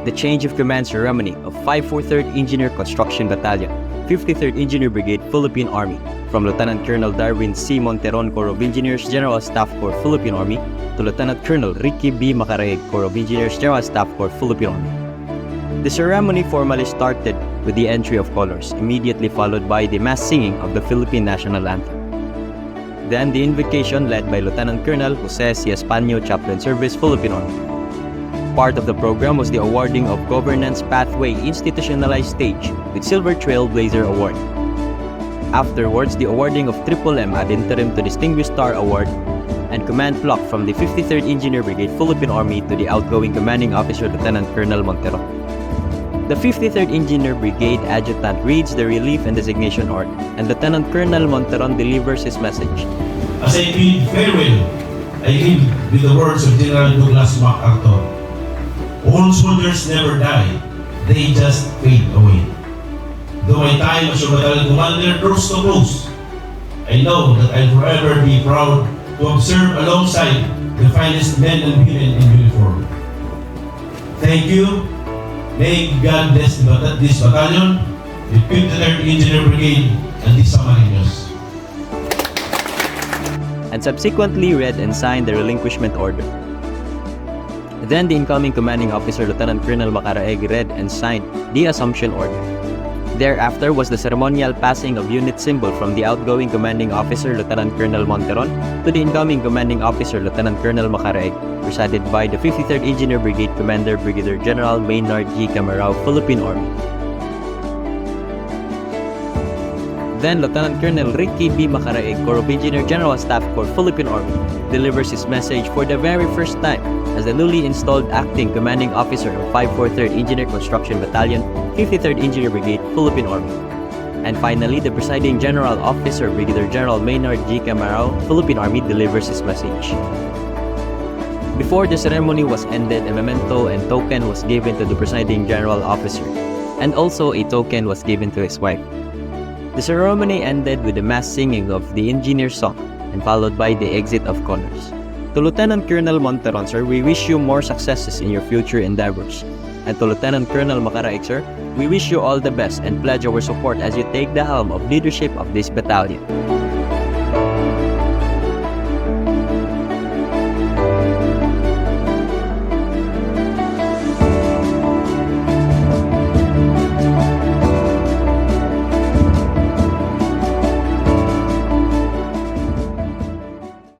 the change of command ceremony of 543rd Engineer Construction Battalion, 53rd Engineer Brigade, Philippine Army, from Lieutenant Colonel Darwin C. Monteron, Corps of Engineers, General Staff Corps, Philippine Army, to Lieutenant Colonel Ricky B. Macaraeg, Corps of Engineers, General Staff Corps, Philippine Army. The ceremony formally started with the entry of colors, immediately followed by the mass singing of the Philippine National Anthem. Then the invocation led by Lieutenant Colonel Jose C. Españo, Chaplain Service, Philippine Army. Part of the program was the awarding of Governance Pathway Institutionalized Stage with Silver Trailblazer Award. Afterwards, the awarding of Triple M ad interim to Distinguished Star Award and Command Flock from the 53rd Engineer Brigade, Philippine Army to the outgoing Commanding Officer Lieutenant Colonel Monteron. The 53rd Engineer Brigade Adjutant reads the Relief and Designation Order, and Lieutenant Colonel Monteron delivers his message. As I bid farewell, I leave with the words of General Douglas MacArthur. All soldiers never die, they just fade away. Though my time as your battalion commander draws to close, I know that I'll forever be proud to observe alongside the finest men and women in uniform. Thank you. May God bless this battalion, the 53rd Engineer Brigade, and the Samarinos. And subsequently read and signed the relinquishment order. Then the incoming commanding officer Lieutenant Colonel Macaraeg read and signed the assumption order. Thereafter was the ceremonial passing of unit symbol from the outgoing commanding officer Lieutenant Colonel Monteron to the incoming commanding officer Lieutenant Colonel Macaraeg, presided by the 53rd Engineer Brigade Commander Brigadier General Maynard G. Camarao, Philippine Army. Then Lieutenant Colonel Ricky B. Macaraeg, Corps of Engineer, General Staff Corps, Philippine Army, delivers his message for the very first time as the newly installed acting commanding officer of 543rd Engineer Construction Battalion, 53rd Engineer Brigade, Philippine Army. And finally, the presiding General Officer Brigadier General Maynard G. Camarao, Philippine Army, delivers his message. Before the ceremony was ended, a memento and token was given to the presiding General Officer, and also a token was given to his wife. The ceremony ended with the mass singing of the Engineer Song and followed by the exit of colors. To Lieutenant Colonel Monteron, sir, we wish you more successes in your future endeavors. And to Lieutenant Colonel Macaraeg, sir, we wish you all the best and pledge our support as you take the helm of leadership of this battalion.